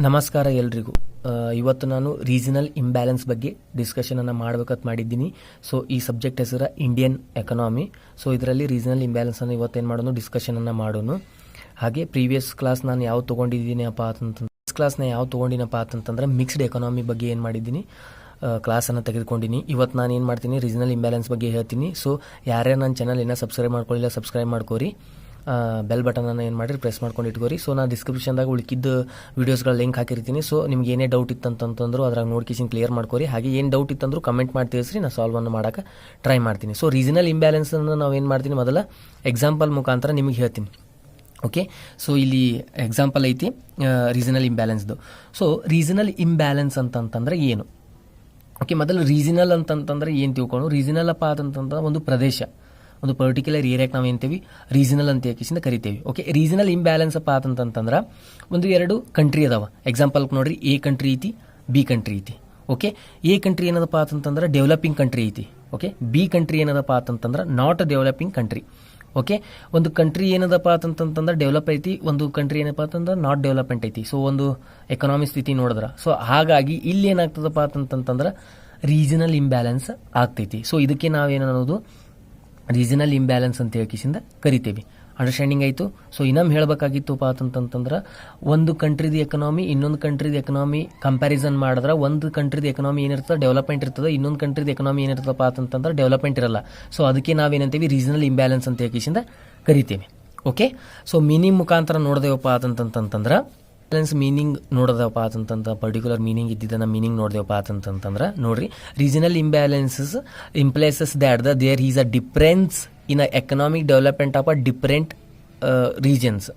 ನಮಸ್ಕಾರ ಎಲ್ರಿಗೂ. ಇವತ್ತು ನಾನು ರೀಜನಲ್ ಇಂಬ್ಯಾಲೆನ್ಸ್ ಬಗ್ಗೆ ಡಿಸ್ಕಷನನ್ನು ಮಾಡಬೇಕಂತ ಮಾಡಿದ್ದೀನಿ. ಸೊ ಈ ಸಬ್ಜೆಕ್ಟ್ ಹೆಸರು ಇಂಡಿಯನ್ ಎಕನಾಮಿ. ಸೊ ಇದರಲ್ಲಿ ರೀಜನಲ್ ಇಂಬ್ಯಾಲೆನ್ಸನ್ನು ಇವತ್ತೇನು ಮಾಡೋಣ, ಡಿಸ್ಕಷನನ್ನು ಮಾಡೋಣ. ಹಾಗೆ ಪ್ರೀವಿಯಸ್ ಕ್ಲಾಸ್ ನಾನು ಯಾವ ತೊಗೊಂಡಿದ್ದೀನಪ್ಪ ಅಂತಂತಂದ್ರೆ ಮಿಕ್ಸ್ಡ್ ಎಕನಾಮಿ ಬಗ್ಗೆ ಏನು ಮಾಡಿದ್ದೀನಿ, ಕ್ಲಾಸನ್ನು ತೆಗೆದುಕೊಂಡಿನಿ. ಇವತ್ತು ನಾನು ಏನು ಮಾಡ್ತೀನಿ, ರೀಜನಲ್ ಇಂಬ್ಯಾಲೆನ್ಸ್ ಬಗ್ಗೆ ಹೇಳ್ತೀನಿ. ಸೊ ಯಾರ್ಯಾರು ನನ್ನ ಚಾನಲ್ ಏನೋ ಸಬ್ಸ್ಕ್ರೈಬ್ ಮಾಡ್ಕೊಳ್ಳಿಲ್ಲ, ಸಬ್ಸ್ಕ್ರೈಬ್ ಮಾಡ್ಕೋರಿ. ಬೆಲ್ ಬಟನನ್ನು ಏನು ಮಾಡಿರಿ, ಪ್ರೆಸ್ ಮಾಡ್ಕೊಂಡು ಇಟ್ಕೋರಿ. ಸೊ ನಾನು ಡಿಸ್ಕ್ರಿಪ್ಷನ್ದಾಗ ಉಳಿಕಿದ್ದು ವೀಡಿಯೋಸ್ಗಳ ಲಿಂಕ್ ಹಾಕಿರ್ತೀನಿ. ಸೊ ನಿಮ್ಗೆ ಏನೇ ಡೌಟ್ ಇತ್ತಂತಂದ್ರು ಅದ್ರಾಗ ನೋಡ್ಕಿಸಿನ್ ಕ್ಲಿಯರ್ ಮಾಡ್ಕೋರಿ. ಹಾಗೆ ಏನು ಡೌಟ್ ಇತ್ತಂದ್ರೂ ಕಮೆಂಟ್ ಮಾಡಿ ತಿಳಿಸ್ರಿ, ನಾನು ಸಾಲ್ವನ್ನು ಮಾಡೋಕೆ ಟ್ರೈ ಮಾಡ್ತೀನಿ. ಸೊ ರೀಜನಲ್ ಇಂಬ್ಯಾಲೆನ್ಸನ್ನು ನಾವು ಏನು ಮಾಡ್ತೀನಿ, ಮೊದಲ ಎಕ್ಸಾಂಪಲ್ ಮುಖಾಂತರ ನಿಮಗೆ ಹೇಳ್ತೀನಿ. ಓಕೆ, ಸೊ ಇಲ್ಲಿ ಎಕ್ಸಾಂಪಲ್ ಐತಿ ರೀಜನಲ್ ಇಂಬ್ಯಾಲೆನ್ಸ್ದು. ಸೊ ರೀಜನಲ್ ಇಂಬ್ಯಾಲೆನ್ಸ್ ಅಂತಂತಂದ್ರೆ ಏನು? ಓಕೆ, ಮೊದಲು ರೀಜನಲ್ ಅಂತಂತಂದ್ರೆ ಏನು ತಿಳ್ಕೊಂಡು, ರೀಜನಲ್ ಅಪ್ಪ ಅಂತಂತಂದ್ರೆ ಒಂದು ಪ್ರದೇಶ, ಒಂದು ಪರ್ಟಿಕ್ಯುಲರ್ ಏರಿಯಾಕ್ಕೆ ನಾವು ಏನಂತೀವಿ, ರೀಜನಲ್ ಅಂತ ಯಾಕಿಸಿಂದ ಕರಿತೇವೆ. ಓಕೆ, ರೀಜನಲ್ ಇಂಬ್ಯಾಲೆನ್ಸ್ ಅಪ್ಪ ಅಂತಂತಂದ್ರೆ ಒಂದು ಎರಡು ಕಂಟ್ರಿ ಅದಾವ. ಎಕ್ಸಾಂಪಲ್ ನೋಡ್ರಿ, ಎ ಕಂಟ್ರಿ ಐತಿ, ಬಿ ಕಂಟ್ರಿ ಐತಿ. ಓಕೆ, ಎ ಕಂಟ್ರಿ ಏನದಪ್ಪ ಅಂತಂತಂದ್ರೆ ಡೆವಲಪಿಂಗ್ ಕಂಟ್ರಿ ಐತಿ. ಓಕೆ, ಬಿ ಕಂಟ್ರಿ ಏನದಪ್ಪ ಅಂತಂತಂದ್ರೆ ನಾಟ್ ಡೆವಲಪಿಂಗ್ ಕಂಟ್ರಿ. ಓಕೆ, ಒಂದು ಕಂಟ್ರಿ ಏನದಪ್ಪ ಅಂತಂತಂದ್ರೆ ಡೆವಲಪ್ ಐತಿ, ಒಂದು ಕಂಟ್ರಿ ಏನಪ್ಪ ಅಂತಂದ್ರೆ ನಾಟ್ ಡೆವಲಪ್ಮೆಂಟ್ ಐತಿ. ಸೊ ಒಂದು ಎಕನಾಮಿ ಸ್ಥಿತಿ ನೋಡಿದ್ರ, ಸೊ ಹಾಗಾಗಿ ಇಲ್ಲಿ ಏನಾಗ್ತದಪ್ಪ ಅಂತಂತಂದ್ರೆ ರೀಜನಲ್ ಇಂಬ್ಯಾಲೆನ್ಸ್ ಆಗ್ತೈತಿ. ಸೊ ಇದಕ್ಕೆ ನಾವೇನನ್ನೋದು ರೀಜನಲ್ ಇಂಬ್ಯಾಲೆನ್ಸ್ ಅಂತ ಹೇಳ್ಕಿಸಿಂದ ಕರಿತೇವೆ. ಅಂಡರ್ಸ್ಟ್ಯಾಂಡಿಂಗ್ ಆಯಿತು. ಸೊ ಇನ್ನೊಮ್ಮೆ ಹೇಳಬೇಕಾಗಿತ್ತುಪ್ಪ ಅಂತಂತಂದ್ರೆ, ಒಂದು ಕಂಟ್ರಿದ ಎಕನಾಮಿ ಇನ್ನೊಂದು ಕಂಟ್ರಿದ ಎಕನಾಮಿ ಕಂಪ್ಯಾರಿಸನ್ ಮಾಡಿದ್ರೆ ಒಂದು ಕಂಟ್ರಿದ ಎಕನಾಮಿ ಏನಿರ್ತದೆ, ಡೆವಲಪ್ಮೆಂಟ್ ಇರ್ತದೆ, ಇನ್ನೊಂದು ಕಂಟ್ರಿದ ಎಕನಾಮಿ ಏನಿರ್ತದಪ್ಪ ಅಂತಂತಂದ್ರೆ ಡೆವಲಪ್ಮೆಂಟ್ ಇರಲ್ಲ. ಸೊ ಅದಕ್ಕೆ ನಾವೇನಂತೀವಿ, ರೀಜನಲ್ ಇಂಬ್ಯಾಲೆನ್ಸ್ ಅಂತ ಹೇಳ್ಕಿಸಿಂದ ಕರಿತೇವೆ. ಓಕೆ, ಸೊ ಮೀನಿಂಗ್ ಮುಖಾಂತರ ನೋಡಿದೆವಪ್ಪ ಅಂತಂತಂದ್ರೆ, ಬ್ಯಾಲೆನ್ಸ್ ಮೀನಿಂಗ್ ನೋಡೋದಪ್ಪ ಅಂತಂತ ಪರ್ಟಿಕ್ಯುಲರ್ ಮೀನಿಂಗ್ ಇದ್ದಿದ್ದನ್ನ ಮೀನಿಂಗ್ ನೋಡಿದೆವಪ್ಪ ಅಂತಂತಂದ್ರೆ, ನೋಡ್ರಿ, regional imbalances implies that there is a difference in a economic development of a different regions.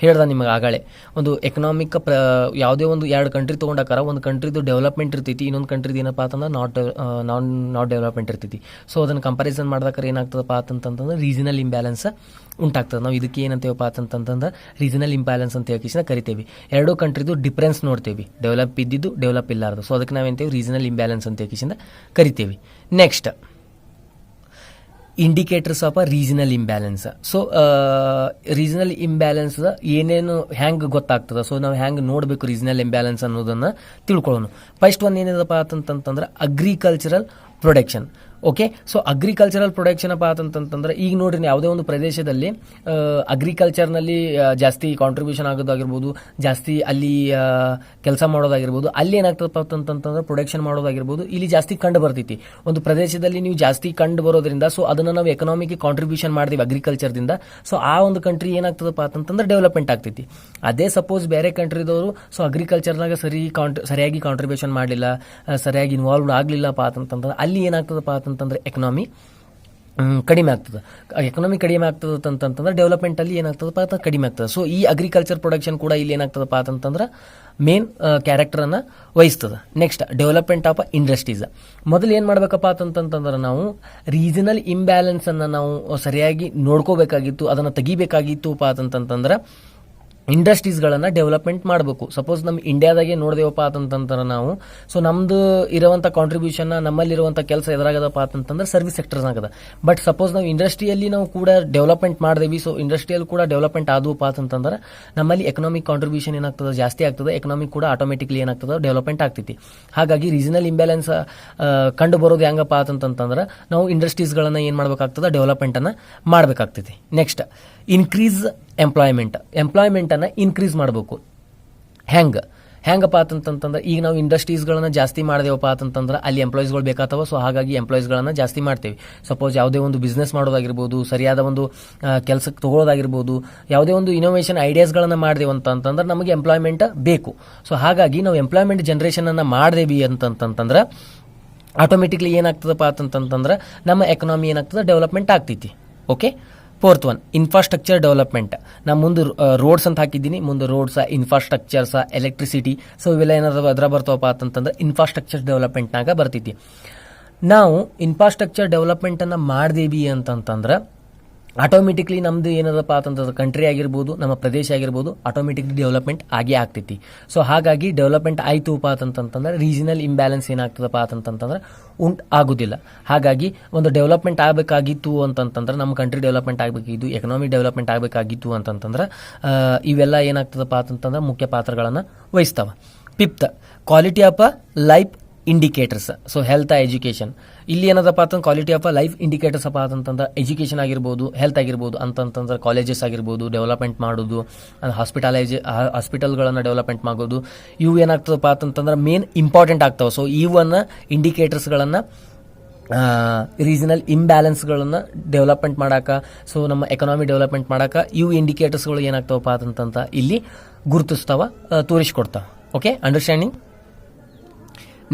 ಹೇಳ್ದ ನಿಮಗೆ ಆಗಾಳೆ, ಒಂದು ಎಕನಾಮಿಕ್ ಯಾವುದೇ ಒಂದು ಎರಡು ಕಂಟ್ರಿ ತೊಗೊಂಡಾಕಾರ ಒಂದು ಕಂಟ್ರಿದು ಡೆವಲಪ್ಮೆಂಟ್ ಇರ್ತೈತಿ, ಇನ್ನೊಂದು ಕಂಟ್ರಿದು ಏನಪ್ಪ ಅಂತಂದ್ರೆ ನಾಟ್ ಡೆವಲಪ್ಮೆಂಟ್ ಇರ್ತೈತಿ. ಸೊ ಅದನ್ನು ಕಂಪ್ಯಾರಿಸನ್ ಮಾಡಿದಾಕಾರ ಏನಾಗ್ತದಪ್ಪ ಅಂತಂತಂದ್ರೆ ರೀಜನಲ್ ಇಂಬ್ಯಾಲೆನ್ಸ್ ಉಂಟಾಗ್ತದೆ. ನಾವು ಇದಕ್ಕೆ ಏನಂತೇವಪ್ಪ ಅಂತಂತಂದ್ರೆ ರೀಜನಲ್ ಇಂಬ್ಯಾಲೆನ್ಸ್ ಅಂತ ಹೇಳಿ ಕರಿತೇವೆ. ಎರಡೂ ಕಂಟ್ರಿದು ಡಿಫರೆನ್ಸ್ ನೋಡ್ತೇವೆ, ಡೆವಲಪ್ ಇದ್ದಿದ್ದು ಡೆವಲಪ್ ಇಲ್ಲಾರ್ದು. ಸೊ ಅದಕ್ಕೆ ನಾವೇಂತೇವೆ, ರೀಜನಲ್ ಇಂಬ್ಯಾಲೆನ್ಸ್ ಅಂತ ಹೇಳಿ ಕರಿತೇವೆ. Next, indicators of a regional imbalance. So regional imbalance ಏನೇನು ಹ್ಯಾಂಗ್ ಗೊತ್ತಾಗ್ತದೆ, ಸೊ ನಾವು ಹ್ಯಾಂಗ್ ನೋಡಬೇಕು ರೀಜನಲ್ ಇಂಬ್ಯಾಲೆನ್ಸ್ ಅನ್ನೋದನ್ನ ತಿಳ್ಕೊಳ್ಳೋಣ. ಫಸ್ಟ್ ಒನ್ ಏನಿದಪ್ಪ ಅಂತಂತಂದ್ರೆ agricultural production. Okay, so agricultural production ಅಪ್ಪ ಅಂತಂತಂದ್ರೆ, ಈಗ ನೋಡ್ರಿ, ಯಾವುದೇ ಒಂದು ಪ್ರದೇಶದಲ್ಲಿ ಅಗ್ರಿಕಲ್ಚರ್ನಲ್ಲಿ ಜಾಸ್ತಿ ಕಾಂಟ್ರಿಬ್ಯೂಷನ್ ಆಗೋದಾಗಿರ್ಬೋದು, ಜಾಸ್ತಿ ಅಲ್ಲಿ ಕೆಲಸ ಮಾಡೋದಾಗಿರ್ಬೋದು, ಅಲ್ಲಿ ಏನಾಗ್ತದಪ್ಪ ಅಂತಂತಂದ್ರೆ ಪ್ರೊಡಕ್ಷನ್ ಮಾಡೋದಾಗಿರ್ಬೋದು, ಇಲ್ಲಿ ಜಾಸ್ತಿ ಕಂಡು ಬರ್ತೈತಿ. ಒಂದು ಪ್ರದೇಶದಲ್ಲಿ ನೀವು ಜಾಸ್ತಿ ಕಂಡು ಬರೋದ್ರಿಂದ, ಸೊ ಅದನ್ನು ನಾವು ಎಕನಾಮಿಗೆ ಕಾಂಟ್ರಿಬ್ಯೂಷನ್ ಮಾಡ್ತೀವಿ ಅಗ್ರಿಕಲ್ಚರ್ದಿಂದ. ಸೊ ಆ ಒಂದು ಕಂಟ್ರಿ ಏನಾಗ್ತದಪ್ಪ ಅಂತಂದ್ರೆ ಡೆವಲಪ್ಮೆಂಟ್ ಆಗ್ತೈತಿ. ಅದೇ ಸಪೋಸ್ ಬೇರೆ ಕಂಟ್ರಿದವರು ಸೊ ಅಗ್ರಿಕಲ್ಚರ್ನಾಗ ಸರಿಯಾಗಿ ಕಾಂಟ್ರಿಬ್ಯೂಷನ್ ಮಾಡಲಿಲ್ಲ, ಸರಿಯಾಗಿ ಇನ್ವಾಲ್ವ್ಡ್ ಆಗಲಿಲ್ಲಪ್ಪ ಅಂತಂದ್ರೆ ಅಲ್ಲಿ ಏನಾಗ್ತದಪ್ಪ ಅಂತಂದ್ರೆ ಎಕನಾಮಿ ಕಡಿಮೆ ಆಗ್ತದೆ. ಎಕನಾಮಿ ಕಡಿಮೆ ಆಗ್ತದೆ ಅಂತಂತಂದ್ರೆ ಡೆವಲಪ್ಮೆಂಟ್ ಅಲ್ಲಿ ಏನಾಗ್ತದಪ್ಪ ಅಂತ ಕಡಿಮೆ ಆಗ್ತದೆ. ಸೊ ಈ ಅಗ್ರಿಕಲ್ಚರ್ ಪ್ರೊಡಕ್ಷನ್ ಕೂಡ ಇಲ್ಲಿ ಏನಾಗ್ತದಪ್ಪ ಅಂತಂದ್ರೆ ಮೇನ್ ಕ್ಯಾರೆಕ್ಟರ್ ಅನ್ನ ವಹಿಸ್ತದೆ. Next, development of industries. ಮೊದಲು ಏನ್ ಮಾಡ್ಬೇಕಪ್ಪ ಅಂತಂತಂದ್ರೆ, ನಾವು ರೀಜನಲ್ ಇಂಬ್ಯಾಲೆನ್ಸ್ ಅನ್ನ ನಾವು ಸರಿಯಾಗಿ ನೋಡ್ಕೋಬೇಕಾಗಿತ್ತು, ಅದನ್ನ ತೆಗಿಬೇಕಾಗಿತ್ತು ಅಂತಂತಂದ್ರೆ ಇಂಡಸ್ಟ್ರೀಸ್ಗಳನ್ನು ಡೆವಲಪ್ಮೆಂಟ್ ಮಾಡಬೇಕು. ಸಪೋಸ್ ನಮ್ಮ ಇಂಡಿಯಾದಾಗೆ ನೋಡಿದೆವಪ್ಪ ಅಂತಂತಂದ್ರೆ ನಾವು, ಸೊ ನಮ್ದು ಇರುವಂಥ ಕಾಂಟ್ರಿಬ್ಯೂಷನ್, ನಮ್ಮಲ್ಲಿರುವಂಥ ಕೆಲಸ ಎದುರಾಗದಪ್ಪ ಅಂತಂದ್ರೆ ಸರ್ವಿಸ್ ಸೆಕ್ಟರ್ನಾಗದ. ಬಟ್ ಸಪೋಸ್ ನಾವು ಇಂಡಸ್ಟ್ರಿಯಲ್ಲಿ ನಾವು ಕೂಡ ಡೆವಲಪ್ಮೆಂಟ್ ಮಾಡಿದೇವಿ, ಸೊ ಇಂಡಸ್ಟ್ರಿಯಲ್ಲಿ ಕೂಡ ಡೆವಲಪ್ಮೆಂಟ್ ಆದವಪ್ಪ ಅಂತಂದ್ರೆ ನಮ್ಮಲ್ಲಿ ಎಕನಾಮಿಕ್ ಕಾಂಟ್ರಿಬ್ಯೂಷನ್ ಏನಾಗ್ತದೆ, ಜಾಸ್ತಿ ಆಗ್ತದೆ, ಎಕನಾಮಿಕ್ ಕೂಡ ಆಟೋಮೆಟಿಕ್ಲಿ ಏನಾಗ್ತದೆ, ಡೆವಲಪ್ಮೆಂಟ್ ಆಗ್ತೈತಿ. ಹಾಗಾಗಿ ರೀಜನಲ್ ಇಂಬ್ಯಾಲೆನ್ಸ್ ಕಂಡು ಬರೋದು ಹೆಂಗಪ್ಪ ಅಂತಂತಂದ್ರೆ ನಾವು ಇಂಡಸ್ಟ್ರೀಸ್ಗಳನ್ನು ಏನು ಮಾಡಬೇಕಾಗ್ತದೆ, ಡೆವಲಪ್ಮೆಂಟನ್ನು ಮಾಡಬೇಕಾಗ್ತೈತಿ. ನೆಕ್ಸ್ಟ್, ಇನ್ಕ್ರೀಸ್ ಎಂಪ್ಲಾಯ್ಮೆಂಟ್ ಅನ್ನ ಇನ್ಕ್ರೀಸ್ ಮಾಡಬೇಕು. ಹೆಂಗಪ್ಪ ಅಂತಂತಂದ್ರೆ, ಈಗ ನಾವು ಇಂಡಸ್ಟ್ರೀಸ್ಗಳನ್ನ ಜಾಸ್ತಿ ಮಾಡಿದೆವಪ್ಪ ಅಂತಂದ್ರೆ ಅಲ್ಲಿ ಎಂಪ್ಲಾಯೀಸ್ಗಳು ಬೇಕಾಗ್ತಾವ. ಸೊ ಹಾಗಾಗಿ ಎಂಪ್ಲಾಯೀಸ್ಗಳನ್ನ ಜಾಸ್ತಿ ಮಾಡ್ತೇವೆ. ಸಪೋಸ್ ಯಾವುದೇ ಒಂದು ಬಿಸ್ನೆಸ್ ಮಾಡೋದಾಗಿರ್ಬೋದು, ಸರಿಯಾದ ಒಂದು ಕೆಲಸಕ್ಕೆ ತಗೊಳ್ಳೋದಾಗಿರ್ಬೋದು, ಯಾವುದೇ ಒಂದು ಇನೋವೇಷನ್ ಐಡಿಯಾಸ್ಗಳನ್ನ ಮಾಡಿದೆವು ಅಂತಂದ್ರೆ ನಮಗೆ ಎಂಪ್ಲಾಯ್ಮೆಂಟ್ ಬೇಕು. ಸೊ ಹಾಗಾಗಿ ನಾವು ಎಂಪ್ಲಾಯ್ಮೆಂಟ್ ಜನರೇಷನ್ ಅನ್ನ ಮಾಡಿದೇವಿ ಅಂತಂತಂದ್ರೆ ಆಟೋಮೆಟಿಕ್ಲಿ ಏನಾಗ್ತದಪ್ಪ ಅಂತಂತಂದ್ರೆ ನಮ್ಮ ಎಕನಾಮಿ ಏನಾಗ್ತದೆ, ಡೆವಲಪ್ಮೆಂಟ್ ಆಗ್ತೈತಿ. Okay, fourth one, infrastructure development. ನಾ ಮುಂದೆ ರೋಡ್ಸ್ ಅಂತ ಹಾಕಿದ್ದೀನಿ, ಮುಂದೆ ರೋಡ್ಸ್, ಇನ್ಫ್ರಾಸ್ಟ್ರಕ್ಚರ್ಸ್, ಎಲೆಕ್ಟ್ರಿಸಿಟಿ, ಸೊ ಇವೆಲ್ಲ ಏನಾದ್ರು ಅದ್ರ ಬರ್ತಾವಪ್ಪ ಅಂತಂದ್ರೆ ಇನ್ಫ್ರಾಸ್ಟ್ರಕ್ಚರ್ ಡೆವಲಪ್ಮೆಂಟ್ನಾಗ ಬರ್ತೈತಿ. ನಾವು ಇನ್ಫ್ರಾಸ್ಟ್ರಕ್ಚರ್ ಡೆವಲಪ್ಮೆಂಟ್ ಅನ್ನ ಮಾಡ್ದೇವಿ ಅಂತಂತಂದ್ರೆ ಆಟೋಮೆಟಿಕ್ಲಿ ನಮ್ದು ಏನದಪ್ಪ ಅಂತಂದ್ರೆ ಕಂಟ್ರಿ ಆಗಿರ್ಬೋದು, ನಮ್ಮ ಪ್ರದೇಶ ಆಗಿರ್ಬೋದು, ಆಟೋಮೆಟಿಕ್ಲಿ ಡೆವಲಪ್ಮೆಂಟ್ ಆಗೇ ಆಗ್ತೈತಿ. ಸೊ ಹಾಗಾಗಿ ಡೆವಲಪ್ಮೆಂಟ್ ಆಯ್ತುಪ್ಪ ಅಂತಂತಂದ್ರೆ ರೀಜನಲ್ ಇಂಬ್ಯಾಲೆನ್ಸ್ ಏನಾಗ್ತದಪ್ಪ ಅಂತಂತಂದ್ರೆ ಆಗುದಿಲ್ಲ. ಹಾಗಾಗಿ ಒಂದು ಡೆವಲಪ್ಮೆಂಟ್ ಆಗಬೇಕಾಗಿತ್ತು ಅಂತಂತಂದ್ರೆ, ನಮ್ಮ ಕಂಟ್ರಿ ಡೆವಲಪ್ಮೆಂಟ್ ಆಗಬೇಕಿದ್ದು, ಎಕನಾಮಿ ಡೆವಲಪ್ಮೆಂಟ್ ಆಗಬೇಕಾಗಿತ್ತು ಅಂತಂತಂದ್ರೆ ಇವೆಲ್ಲ ಏನಾಗ್ತದಪ್ಪ ಅಂತಂತಂದ್ರೆ ಮುಖ್ಯ ಪಾತ್ರಗಳನ್ನು ವಹಿಸ್ತಾವ. Fifth, quality of life indicators. So health education, ಇಲ್ಲಿ ಏನದಪ್ಪ ಅಂತಂದ್ರೆ ಕ್ವಾಲಿಟಿ ಆಫ್ ಲೈಫ್ ಇಂಡಿಕೇಟರ್ಸ್ ಅಪ್ಪ ಅಂತಂದ್ರೆ ಎಜುಕೇಷನ್ ಆಗಿರ್ಬೋದು, ಹೆಲ್ತ್ ಆಗಿರ್ಬೋದು ಅಂತಂತಂದ್ರೆ ಕಾಲೇಜಸ್ ಆಗಿರ್ಬೋದು ಡೆವಲಪ್ಮೆಂಟ್ ಮಾಡೋದು, ಹಾಸ್ಪಿಟಲ್ಗಳನ್ನು ಡೆವಲಪ್ಮೆಂಟ್ ಮಾಡೋದು, ಇವು ಏನಾಗ್ತದಪ್ಪ ಅಂತಂದ್ರೆ ಮೇನ್ ಇಂಪಾರ್ಟೆಂಟ್ ಆಗ್ತಾವೆ. ಸೊ ಇವನ್ನ ಇಂಡಿಕೇಟರ್ಸ್ಗಳನ್ನು ರೀಜನಲ್ ಇಂಬ್ಯಾಲೆನ್ಸ್ಗಳನ್ನು ಡೆವಲಪ್ಮೆಂಟ್ ಮಾಡಾಕ, ಸೊ ನಮ್ಮ ಎಕನಾಮಿ ಡೆವಲಪ್ಮೆಂಟ್ ಮಾಡಾಕ ಇವು ಇಂಡಿಕೇಟರ್ಸ್ಗಳು ಏನಾಗ್ತಾವಪ್ಪ ಅಂತಂತ ಇಲ್ಲಿ ಗುರುತಿಸ್ತಾವ, ತೋರಿಸ್ಕೊಡ್ತಾವ. Okay, understanding.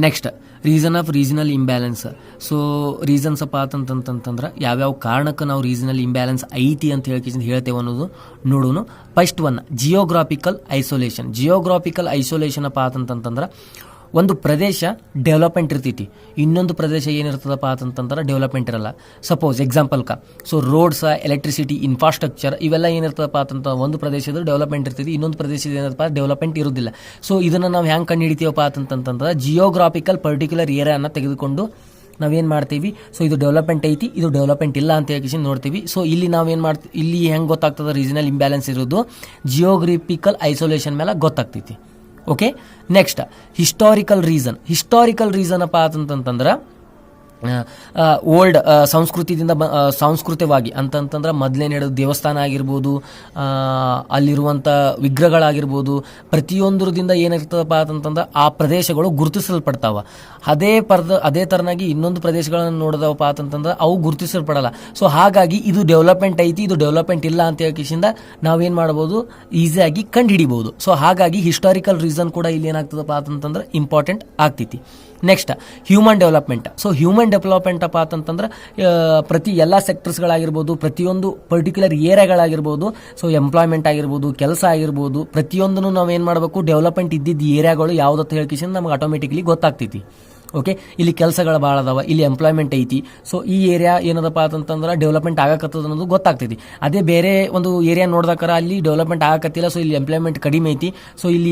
Next, reason of regional imbalance. So reasons ಅಪ್ಪ ಅಂತಂತಂದ್ರೆ ಯಾವ್ಯಾವ ಕಾರಣಕ್ಕೆ ನಾವು ರೀಜನಲ್ ಇಂಬ್ಯಾಲೆನ್ಸ್ ಐತಿ ಅಂತ ಹೇಳ್ತೇವೆ ಅನ್ನೋದು ನೋಡೋಣ. First one, geographical isolation. Geographical isolation ಅಪ್ಪ ಅಂತಂತಂದ್ರೆ ಒಂದು ಪ್ರದೇಶ ಡೆವಲಪ್ಮೆಂಟ್ ಇರ್ತೈತಿ, ಇನ್ನೊಂದು ಪ್ರದೇಶ ಏನಿರ್ತದಪ್ಪ ಅಂತಂದ್ರೆ ಡೆವಲಪ್ಮೆಂಟ್ ಇರಲ್ಲ. ಸಪೋಸ್ ಎಕ್ಸಾಂಪಲ್ಕ, ಸೊ ರೋಡ್ಸ್, ಎಲೆಕ್ಟ್ರಿಸಿಟಿ, ಇನ್ಫ್ರಾಸ್ಟ್ರಕ್ಚರ್ ಇವೆಲ್ಲ ಏನಿರ್ತದಪ್ಪ ಅಂತಂತ ಒಂದು ಪ್ರದೇಶದ ಡೆವಲಪ್ಮೆಂಟ್ ಇರ್ತೈತಿ, ಇನ್ನೊಂದು ಪ್ರದೇಶದ ಏನಪ್ಪ ಡೆವಲಪ್ಮೆಂಟ್ ಇರೋದಿಲ್ಲ. ಸೊ ಇದನ್ನು ನಾವು ಹೆಂಗೆ ಕಂಡು ಹಿಡಿತೀವಪ್ಪ ಅಂತಂತಂದ್ರೆ ಜಿಯೋಗ್ರಾಫಿಕಲ್ ಪರ್ಟಿಕ್ಯುಲರ್ ಏರಿಯಾನ ತೆಗೆದುಕೊಂಡು ನಾವೇನು ಮಾಡ್ತೀವಿ, ಸೊ ಇದು ಡೆವಲಪ್ಮೆಂಟ್ ಐತಿ, ಇದು ಡೆವಲಪ್ಮೆಂಟ್ ಇಲ್ಲ ಅಂತ ಹೇಳಿ ನೋಡ್ತೀವಿ. ಸೊ ಇಲ್ಲಿ ನಾವೇನು ಮಾಡ್ತೀವಿ, ಇಲ್ಲಿ ಹೆಂಗೆ ಗೊತ್ತಾಗ್ತದೆ ರೀಜನಲ್ ಇಂಬ್ಯಾಲೆನ್ಸ್ ಇರೋದು, ಜಿಯೋಗ್ರಫಿಕಲ್ ಐಸೋಲೇಷನ್ ಮೇಲೆ ಗೊತ್ತಾಗ್ತೈತಿ. Okay, next, historical reason. Historical reason ಅಪ್ಪ ಅಂತಂತಂದ್ರೆ ಓಲ್ಡ್ ಸಂಸ್ಕೃತಿದಿಂದ ಸಾಂಸ್ಕೃತಿಕವಾಗಿ ಅಂತಂತಂದ್ರೆ ಮೊದಲೇನು ಹೇಳೋದು ದೇವಸ್ಥಾನ ಆಗಿರ್ಬೋದು, ಅಲ್ಲಿರುವಂಥ ವಿಗ್ರಹಗಳಾಗಿರ್ಬೋದು, ಪ್ರತಿಯೊಂದರದಿಂದ ಏನಿರ್ತದಪ್ಪ ಅಂತಂದ್ರೆ ಆ ಪ್ರದೇಶಗಳು ಗುರುತಿಸಲ್ಪಡ್ತಾವ. ಅದೇ ಥರನಾಗಿ ಇನ್ನೊಂದು ಪ್ರದೇಶಗಳನ್ನು ನೋಡಿದವಪ್ಪ ಅಂತಂದ್ರೆ ಅವು ಗುರುತಿಸಲ್ಪಡಲ್ಲ. ಸೊ ಹಾಗಾಗಿ ಇದು ಡೆವಲಪ್ಮೆಂಟ್ ಐತಿ, ಇದು ಡೆವಲಪ್ಮೆಂಟ್ ಇಲ್ಲ ಅಂತ ಹೇಳಿಕಿಂದ ನಾವೇನು ಮಾಡ್ಬೋದು, ಈಸಿಯಾಗಿ ಕಂಡು ಹಿಡಿಬೋದು. ಸೊ ಹಾಗಾಗಿ ಹಿಸ್ಟಾರಿಕಲ್ ರೀಸನ್ ಕೂಡ ಇಲ್ಲಿ ಏನಾಗ್ತದಪ್ಪ ಅಂತಂದ್ರೆ ಇಂಪಾರ್ಟೆಂಟ್ ಆಗ್ತೈತಿ. Next, human development. So human development ಅಪ್ಪ ಅಂತಂದ್ರೆ ಪ್ರತಿ ಎಲ್ಲ ಸೆಕ್ಟರ್ಸ್ಗಳಾಗಿರ್ಬೋದು, ಪ್ರತಿಯೊಂದು ಪರ್ಟಿಕ್ಯುಲರ್ ಏರಿಯಾಗಳಾಗಿರ್ಬೋದು, ಸೊ ಎಂಪ್ಲಾಯ್ಮೆಂಟ್ ಆಗಿರ್ಬೋದು, ಕೆಲಸ ಆಗಿರ್ಬೋದು, ಪ್ರತಿಯೊಂದನ್ನು ನಾವೇನು ಮಾಡಬೇಕು, ಡೆವಲಪ್ಮೆಂಟ್ ಇದ್ದಿದ್ದು ಏರಿಯಾಗಳು ಯಾವುದತ್ತ ಹೇಳ್ಕಿಸಿಂದ ನಮ್ಗೆ ಆಟೋಮೆಟಿಕ್ಲಿ ಗೊತ್ತಾಗ್ತೈತಿ. ಓಕೆ, ಇಲ್ಲಿ ಕೆಲಸಗಳು ಭಾಳ ಅದಾವ, ಇಲ್ಲಿ ಎಂಪ್ಲಾಯ್ಮೆಂಟ್ ಐತಿ, ಸೊ ಈ ಏರಿಯಾ ಏನದಪ್ಪ ಅಂತಂದ್ರೆ ಡೆವಲಪ್ಮೆಂಟ್ ಆಗಕತ್ತದ ಅನ್ನೋದು ಗೊತ್ತಾಗ್ತೈತಿ. ಅದೇ ಬೇರೆ ಒಂದು ಏರಿಯಾ ನೋಡ್ದಕ್ಕಾರ ಅಲ್ಲಿ ಡೆವಲಪ್ಮೆಂಟ್ ಆಗಕತ್ತಿಲ್ಲ, ಸೊ ಇಲ್ಲಿ ಎಂಪ್ಲಾಯ್ಮೆಂಟ್ ಕಡಿಮೆ ಐತಿ, ಸೊ ಇಲ್ಲಿ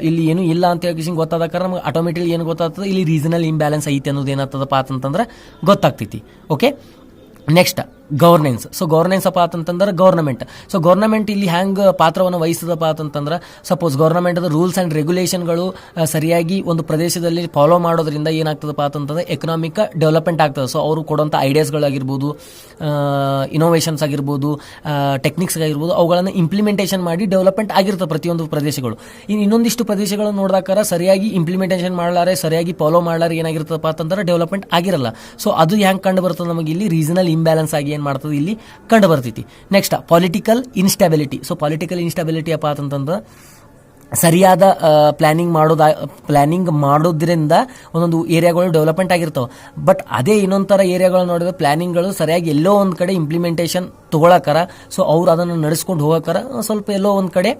ಇಲ್ಲಿ ಏನು ಇಲ್ಲ ಅಂತ ಹೇಳಿ ಗೊತ್ತಾದಕ್ಕಾರ ನಮ್ಗೆ ಆಟೋಮೆಟಿಕ್ಲಿ ಏನು ಗೊತ್ತಾಗ್ತದೆ, ಇಲ್ಲಿ ರೀಜನಲ್ ಇಂಬ್ಯಾಲೆನ್ಸ್ ಐತಿ ಅನ್ನೋದು ಏನಾಗ್ತದಪ್ಪ ಅಂತಂದ್ರೆ ಗೊತ್ತಾಗ್ತೈತಿ. Okay, next, governance. So governance ಅಪ್ಪ ಅಂತಂದ್ರೆ ಗವರ್ನಮೆಂಟ್. ಸೊ ಗವರ್ನಮೆಂಟ್ ಇಲ್ಲಿ ಹ್ಯಾಂಗೆ ಪಾತ್ರವನ್ನು ವಹಿಸ್ತದಪ್ಪ ಅಂತಂದ್ರೆ, ಸಪೋಸ್ ಗವರ್ನಮೆಂಟ್ದ ರೂಲ್ಸ್ ಆ್ಯಂಡ್ ರೆಗ್ಯುಲೇಷನ್ಗಳು ಸರಿಯಾಗಿ ಒಂದು ಪ್ರದೇಶದಲ್ಲಿ ಫಾಲೋ ಮಾಡೋದ್ರಿಂದ ಏನಾಗ್ತದಪ್ಪ ಅಂತಂದ್ರೆ ಎಕನಾಮಿಕ್ ಡೆವಲಪ್ಮೆಂಟ್ ಆಗ್ತದೆ. ಸೊ ಅವರು ಕೊಡುವಂಥ ಐಡಿಯಾಸ್ಗಳಾಗಿರ್ಬೋದು, ಇನೋವೇಷನ್ಸ್ ಆಗಿರ್ಬೋದು, ಟೆಕ್ನಿಕ್ಸ್ ಆಗಿರ್ಬೋದು, ಅವುಗಳನ್ನು ಇಂಪ್ಲಿಮೆಂಟೇಷನ್ ಮಾಡಿ ಡೆವಲಪ್ಮೆಂಟ್ ಆಗಿರ್ತದೆ ಪ್ರತಿಯೊಂದು ಪ್ರದೇಶಗಳು. ಇನ್ನೊಂದಿಷ್ಟು ಪ್ರದೇಶಗಳು ನೋಡಿದಾಕಾರ ಸರಿಯಾಗಿ ಇಂಪ್ಲಿಮೆಂಟೇಷನ್ ಮಾಡಲಾರೆ, ಸರಿಯಾಗಿ ಫಾಲೋ ಮಾಡಲಾರೆ ಏನಾಗಿರ್ತದಪ್ಪ ಅಂತಂದ್ರೆ ಡೆವಲಪ್ಮೆಂಟ್ ಆಗಿರಲ್ಲ. ಸೊ ಅದು ಹೆಂಗೆ ಕಂಡು ಬರ್ತದೆ ನಮಗೆ ಇಲ್ಲಿ ರೀಜನಲ್ ಇಂಬ್ಯಾಲೆನ್ಸ್ ಆಗಿ ಮಾಡ್ತದೆ ಇಲ್ಲಿ ಕಂಡು ಬರ್ತೈತಿ. Next, political instability. So political instability ಅಪ್ಪ ಅಂತಂದ್ರೆ ಸರಿಯಾದ ಪ್ಲಾನಿಂಗ್ ಮಾಡೋದ್ರಿಂದ ಒಂದೊಂದು ಏರಿಯಾಗಳು ಡೆವಲಪ್ಮೆಂಟ್ ಆಗಿರ್ತಾವೆ. ಬಟ್ ಅದೇ ಇನ್ನೊಂದು ಥರ ಏರಿಯಾಗಳು ನೋಡಿದ್ರೆ ಪ್ಲಾನಿಂಗ್ಗಳು ಸರಿಯಾಗಿ ಎಲ್ಲೋ ಒಂದು ಕಡೆ ಇಂಪ್ಲಿಮೆಂಟೇಷನ್ ತೊಗೊಳಕರ, ಸೊ ಅವ್ರು ಅದನ್ನು ನಡೆಸ್ಕೊಂಡು ಹೋಗೋಕರ ಸ್ವಲ್ಪ ಎಲ್ಲೋ ಒಂದು ಕಡೆ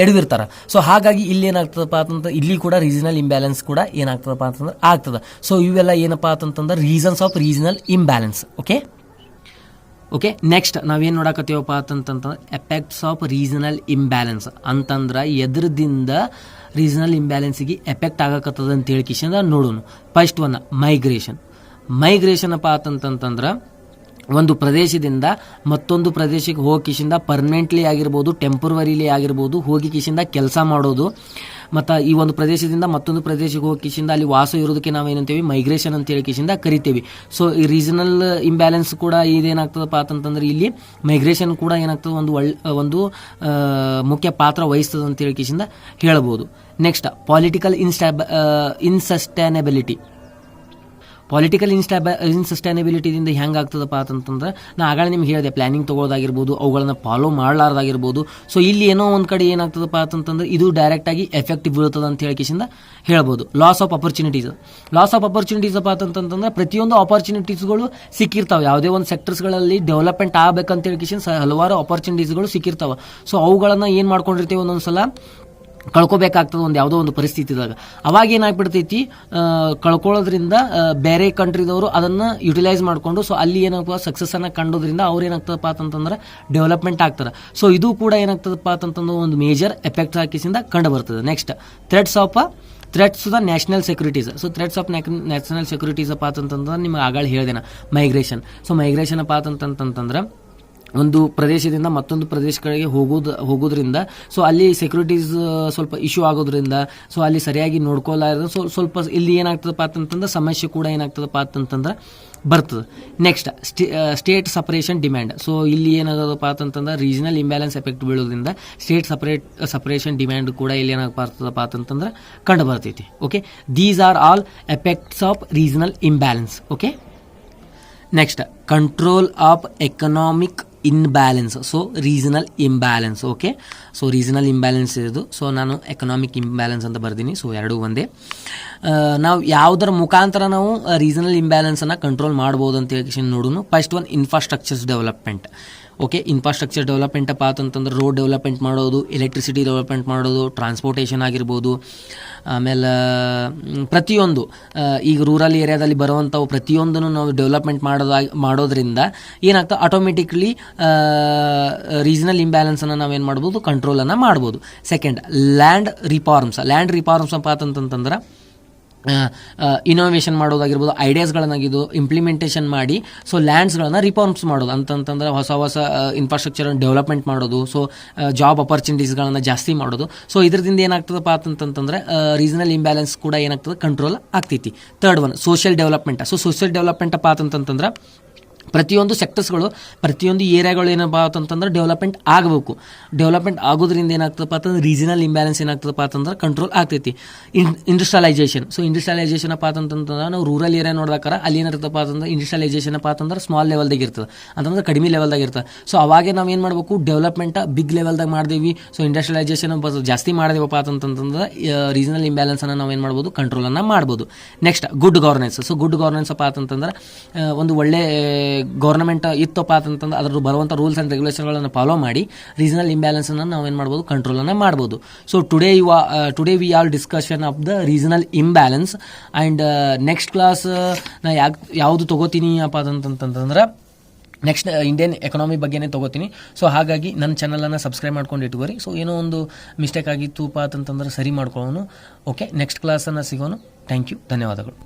ಎಡವಿರ್ತಾರೆ. ಸೊ ಹಾಗಾಗಿ ಇಲ್ಲಿ ಏನಾಗ್ತದಪ್ಪ ಅಂತಂದ್ರೆ ಇಲ್ಲಿ ಕೂಡ ರೀಜನಲ್ ಇಂಬ್ಯಾಲೆನ್ಸ್ ಕೂಡ ಏನಾಗ್ತದಪ್ಪ ಅಂತಂದ್ರೆ ಆಗ್ತದೆ. ಸೊ ಇವೆಲ್ಲ ಏನಪ್ಪ ಅಂತಂದ್ರೆ reasons of regional imbalance. Okay, next ನಾವೇನು ನೋಡಕತ್ತೀವಪ್ಪ ಅಂತಂತಂದ್ರೆ ಎಫೆಕ್ಟ್ಸ್ ಆಫ್ ರೀಜನಲ್ ಇಂಬ್ಯಾಲೆನ್ಸ್ ಅಂತಂದ್ರೆ ಎದ್ರದಿಂದ ರೀಜನಲ್ ಇಂಬ್ಯಾಲೆನ್ಸಿಗೆ ಎಫೆಕ್ಟ್ ಆಗಕತ್ತದ ಅಂತ ಹೇಳಿಕಿಶಂದ ನೋಡೋಣ. ಫಸ್ಟ್ ಒನ್, ಮೈಗ್ರೇಷನ್ ಅಪ್ಪ ಅಂತಂತಂದ್ರೆ ಒಂದು ಪ್ರದೇಶದಿಂದ ಮತ್ತೊಂದು ಪ್ರದೇಶಕ್ಕೆ ಹೋಗಿ ಕಿಶಿಂದ ಪರ್ಮನೆಂಟ್ಲಿ ಆಗಿರ್ಬೋದು, ಟೆಂಪರವರಿಲಿ ಆಗಿರ್ಬೋದು ಹೋಗಿ ಕಿಶಿಂದ ಕೆಲಸ ಮಾಡೋದು, ಮತ್ತು ಈ ಒಂದು ಪ್ರದೇಶದಿಂದ ಮತ್ತೊಂದು ಪ್ರದೇಶಕ್ಕೆ ಹೋಗಿ ಕಿಶಿಂದ ಅಲ್ಲಿ ವಾಸ ಇರೋದಕ್ಕೆ ನಾವೇನಂತೀವಿ, ಮೈಗ್ರೇಷನ್ ಅಂತ ಹೇಳಿ ಕಿಶಿಂದ ಕರಿತೀವಿ. ಸೊ ಈ ರೀಜನಲ್ ಇಂಬ್ಯಾಲೆನ್ಸ್ ಕೂಡ ಇದೇನಾಗ್ತದಪ್ಪ ಅಂತಂದ್ರೆ ಇಲ್ಲಿ ಮೈಗ್ರೇಷನ್ ಕೂಡ ಏನಾಗ್ತದೆ, ಒಂದು ಮುಖ್ಯ ಪಾತ್ರ ವಹಿಸ್ತದೆ ಅಂತ ಹೇಳಿ ಕಿಶಿಂದ ಹೇಳ್ಬೋದು. Next, political unsustainability. ಪೊಲಿಟಿಕಲ್ ಇನ್ಸಸ್ಟೈನಬಿಲಿಟಿದಿಂದ ಹೆಂಗೆ ಆಗ್ತದಪ್ಪ ಅಂತಂದ್ರೆ ನಾ ಆಗ ನಿಮ್ಗೆ ಹೇಳಿದೆ, ಪ್ಲಾನಿಂಗ್ ತೊಗೊಳೋದಾಗಿರ್ಬೋದು, ಅವುಗಳನ್ನ ಫಾಲೋ ಮಾಡಲಾರ್ದಾಗಿರ್ಬೋದು. ಸೊ ಇಲ್ಲಿ ಏನೋ ಒಂದು ಕಡೆ ಏನಾಗ್ತದಪ್ಪ ಅಂತಂದ್ರೆ ಇದು ಡೈರೆಕ್ಟಾಗಿ ಎಫೆಕ್ಟ್ ಬೀಳ್ತದೆ ಅಂತ ಹೇಳಿಕಿಸಿಂದ ಹೇಳ್ಬೋದು. ಲಾಸ್ ಆಫ್ ಅಪರ್ಚುನಿಟೀಸ್ ಅಪ್ಪ ಅಂತಂತಂದ್ರೆ ಪ್ರತಿಯೊಂದು ಆಪರ್ಚುನಿಟೀಸ್ಗಳು ಸಿಕ್ಕಿರ್ತಾವೆ. ಯಾವುದೇ ಒಂದು ಸೆಕ್ಟರ್ಸ್ಗಳಲ್ಲಿ ಡೆವಲಪ್ಮೆಂಟ್ ಆಗಬೇಕಂತ ಹೇಳಿಕಿಸಿಂದ ಹಲವಾರು ಆಪರ್ಚುನಿಟೀಸ್ಗಳು ಸಿಕ್ಕಿರ್ತಾವೆ. ಸೊ ಅವುಗಳನ್ನು ಏನು ಮಾಡ್ಕೊಂಡಿರ್ತೀವಿ, ಒಂದೊಂದು ಸಲ ಕಳ್ಕೊಬೇಕಾಗ್ತದೆ ಒಂದು ಯಾವುದೋ ಒಂದು ಪರಿಸ್ಥಿತಿದಾಗ. ಅವಾಗ ಏನಾಗ್ಬಿಡ್ತೈತಿ, ಕಳ್ಕೊಳ್ಳೋದ್ರಿಂದ ಬೇರೆ ಕಂಟ್ರಿದವರು ಅದನ್ನು ಯುಟಿಲೈಸ್ ಮಾಡಿಕೊಂಡು ಸೊ ಅಲ್ಲಿ ಏನಪ್ಪ ಸಕ್ಸಸ್ಸನ್ನು ಕಂಡೋದ್ರಿಂದ ಅವ್ರು ಏನಾಗ್ತದಪ್ಪ ಅಂತಂದ್ರೆ ಡೆವಲಪ್ಮೆಂಟ್ ಆಗ್ತಾರೆ. ಸೊ ಇದು ಕೂಡ ಏನಾಗ್ತದಪ್ಪ ಅಂತಂದ್ರೆ ಒಂದು ಮೇಜರ್ ಎಫೆಕ್ಟ್ ಹಾಕಿಸಿಂದ ಕಂಡು ಬರ್ತದೆ. Next threats the national securities. So threats of national securities ಅಪ್ಪ ಅಂತಂತಂದ್ರೆ ನಿಮ್ಗೆ ಆಗಾಳ ಹೇಳಿದೆನ ಮೈಗ್ರೇಷನ್. ಸೊ ಮೈಗ್ರೇಷನ್ ಅಪ್ಪ ಅಂತಂತಂದ್ರೆ ಒಂದು ಪ್ರದೇಶದಿಂದ ಮತ್ತೊಂದು ಪ್ರದೇಶಗಳಿಗೆ ಹೋಗೋದ್ರಿಂದ ಸೊ ಅಲ್ಲಿ ಸೆಕ್ಯೂರಿಟೀಸ್ ಸ್ವಲ್ಪ ಇಶ್ಯೂ ಆಗೋದ್ರಿಂದ ಸೊ ಅಲ್ಲಿ ಸರಿಯಾಗಿ ನೋಡ್ಕೊಳ್ಳಾರ ಸ್ವಲ್ಪ ಇಲ್ಲಿ ಏನಾಗ್ತದಪ್ಪ ಅಂತಂದ್ರೆ ಸಮಸ್ಯೆ ಕೂಡ ಏನಾಗ್ತದಪ್ಪ ಅಂತಂದ್ರೆ ಬರ್ತದೆ. Next state separation demand. So ಇಲ್ಲಿ ಏನಾಗೋದಪ್ಪ ಅಂತಂದ್ರೆ ರೀಜನಲ್ ಇಂಬ್ಯಾಲೆನ್ಸ್ ಎಫೆಕ್ಟ್ ಬೀಳೋದ್ರಿಂದ ಸ್ಟೇಟ್ ಸಪರೇಷನ್ ಡಿಮ್ಯಾಂಡ್ ಕೂಡ ಇಲ್ಲಿ ಏನಾಗ್ಬರ್ತದಪ್ಪ ಅಂತಂದ್ರೆ ಕಂಡು ಬರ್ತೈತಿ. Okay, these are all effects of regional imbalance. Okay, next control of economic imbalance. So regional imbalance. Okay, so regional imbalance ಇದು. ಸೊ ನಾನು ಎಕನಾಮಿಕ್ ಇಂಬ್ಯಾಲೆನ್ಸ್ ಅಂತ ಬರ್ತೀನಿ. ಸೊ ಎರಡೂ ಒಂದೇ. ನಾವು ಯಾವುದರ ಮುಖಾಂತರ ನಾವು ರೀಜನಲ್ ಇಂಬ್ಯಾಲೆನ್ಸನ್ನು ಕಂಟ್ರೋಲ್ ಮಾಡ್ಬೋದು ಅಂತ ಹೇಳಿ ನೋಡೋಣ. First one infrastructures development. Okay, infrastructure development ಅಪ್ಪ ಅಂತಂದ್ರೆ ರೋಡ್ ಡೆವಲಪ್ಮೆಂಟ್ ಮಾಡೋದು, ಎಲೆಕ್ಟ್ರಿಸಿಟಿ ಡೆವಲಪ್ಮೆಂಟ್ ಮಾಡೋದು, ಟ್ರಾನ್ಸ್ಪೋರ್ಟೇಷನ್ ಆಗಿರ್ಬೋದು, ಆಮೇಲೆ ಪ್ರತಿಯೊಂದು ಈಗ ರೂರಲ್ ಏರಿಯಾದಲ್ಲಿ ಬರುವಂಥವು ಪ್ರತಿಯೊಂದನ್ನು ನಾವು ಡೆವಲಪ್ಮೆಂಟ್ ಮಾಡೋದ್ರಿಂದ ಏನಾಗ್ತದೆ ಆಟೋಮೆಟಿಕ್ಲಿ ರೀಜನಲ್ ಇಂಬ್ಯಾಲೆನ್ಸನ್ನು ನಾವೇನು ಮಾಡ್ಬೋದು, ಕಂಟ್ರೋಲನ್ನು ಮಾಡ್ಬೋದು. ಸೆಕೆಂಡ್, ಲ್ಯಾಂಡ್ ರಿಫಾರ್ಮ್ಸ್ ಅಪ್ಪ ಅಂತಂತಂದ್ರೆ ಇನೋವೇಷನ್ ಮಾಡೋದಾಗಿರ್ಬೋದು, ಐಡಿಯಾಸ್ಗಳನ್ನಾಗಿದ್ದು ಇಂಪ್ಲಿಮೆಂಟೇಷನ್ ಮಾಡಿ ಸೊ ಲ್ಯಾಂಡ್ಸ್ಗಳನ್ನು ರಿಫಾರ್ಮ್ಸ್ ಮಾಡೋದು ಅಂತಂತಂದ್ರೆ ಹೊಸ ಇನ್ಫ್ರಾಸ್ಟ್ರಕ್ಚರ್ ಡೆವಲಪ್ಮೆಂಟ್ ಮಾಡೋದು, ಸೊ ಜಾಬ್ ಅಪರ್ಚುನಿಟೀಸ್ಗಳನ್ನು ಜಾಸ್ತಿ ಮಾಡೋದು. ಸೊ ಇದರಿಂದ ಏನಾಗ್ತದಪ್ಪ ಅಂತಂತಂದ್ರೆ ರೀಜನಲ್ ಇಂಬ್ಯಾಲೆನ್ಸ್ ಕೂಡ ಏನಾಗ್ತದೆ, ಕಂಟ್ರೋಲ್ ಆಗ್ತೈತಿ. Third one social development. So social development ಅಪ್ಪ ಅಂತಂತಂದ್ರೆ ಪ್ರತಿಯೊಂದು ಸೆಕ್ಟರ್ಸ್ಗಳು ಪ್ರತಿಯೊಂದು ಏರಿಯಾಗಳು ಏನಪ್ಪ ಅಂತಂದ್ರೆ ಡೆವಲಪ್ಮೆಂಟ್ ಆಗಬೇಕು. ಡೆವಲಪ್ಮೆಂಟ್ ಆಗೋದ್ರಿಂದ ಏನಾಗ್ತದಪ್ಪ ಅಂತಂದ್ರೆ ರೀಜನಲ್ ಇಂಬ್ಯಾಲೆನ್ಸ್ ಏನಾಗ್ತದಪ್ಪ ಅಂತಂದ್ರೆ ಕಂಟ್ರೋಲ್ ಆಗ್ತೈತಿ. ಇಂಡಸ್ಟ್ರಿಯಲೈಸೇಷನ್. ಸೊ ಇಂಡಸ್ಟ್ರಿಯಲೈಸೇಷನ್ ಅಪ್ಪ ಅಂತಂತಂದ್ರೆ ನಾವು ರೂರಲ್ ಏರಿಯಾ ನೋಡ್ದಾಕಾರ ಅಲ್ಲಿ ಏನಿರ್ತಪ್ಪ ಅಂತಂದ್ರೆ ಇಂಡಸ್ಟ್ರಿಯಲೈಸೇಷನ್ ಅಪ್ಪ ಅಂತಂದ್ರೆ ಸ್ಮಾಲ್ ಲೆವೆಲ್ದಾಗ ಇರ್ತದೆ, ಅಂತಂದ್ರೆ ಕಡಿಮೆ ಲೆವೆಲ್ದಾಗ ಇರ್ತದೆ. ಸೊ ಅವಾಗೆ ನಾವು ಏನು ಮಾಡಬೇಕು, ಡೆವಲಪ್ಮೆಂಟ್ ಬಿಗ್ ಲೆವೆಲ್ದಾಗ ಮಾಡ್ದೇವಿ, ಸೊ ಇಂಡಸ್ಟ್ರಿಯಲೈಸೇಷನ್ ಜಾಸ್ತಿ ಮಾಡಿದೇವಪ್ಪ ಅಂತಂತಂದ್ರೆ ರೀಜನಲ್ ಇಂಬ್ಯಾಲೆನ್ಸನ್ನು ನಾವು ಏನು ಮಾಡ್ಬೋದು, ಕಂಟ್ರೋಲನ್ನು ಮಾಡ್ಬೋದು. Next good governance. So good governance ಅಪ್ಪ ಅಂತಂದ್ರೆ ಒಂದು ಒಳ್ಳೆ ಗೌರ್ಮೆಂಟ್ ಇತ್ತಪ್ಪ ಅಂತಂದ್ರೆ ಅದ್ರ ಬರುವಂಥ ರೂಲ್ಸ್ ಆ್ಯಂಡ್ ರೆಗ್ಯುಲೇಷನ್ಗಳನ್ನು ಫಾಲೋ ಮಾಡಿ ರೀಜನಲ್ ಇಂಬ್ಯಾಲೆನ್ಸನ್ನು ನಾವೇನು ಮಾಡ್ಬೋದು, ಕಂಟ್ರೋಲನ್ನು ಮಾಡ್ಬೋದು. So today we all discussion of the regional imbalance. And next class ನಾ ಯಾವುದು ತೊಗೋತೀನಿ ಅಪ್ಪ ಅಂತಂತಂದ್ರೆ ನೆಕ್ಸ್ಟ್ ಇಂಡಿಯನ್ ಎಕನಾಮಿ ಬಗ್ಗೆನೇ ತೊಗೋತೀನಿ. ಸೊ ಹಾಗಾಗಿ ನನ್ನ ಚಾನಲನ್ನು ಸಬ್ಸ್ಕ್ರೈಬ್ ಮಾಡ್ಕೊಂಡು ಇಟ್ಕೋರಿ. ಸೊ ಏನೋ ಒಂದು ಮಿಸ್ಟೇಕ್ ಆಗಿತ್ತು ಅಂತಂತಂದ್ರೆ ಸರಿ ಮಾಡ್ಕೊಳ್ಳೋನು. ಓಕೆ, ನೆಕ್ಸ್ಟ್ ಕ್ಲಾಸನ್ನು ಸಿಗೋನು. ಥ್ಯಾಂಕ್ ಯು, ಧನ್ಯವಾದಗಳು.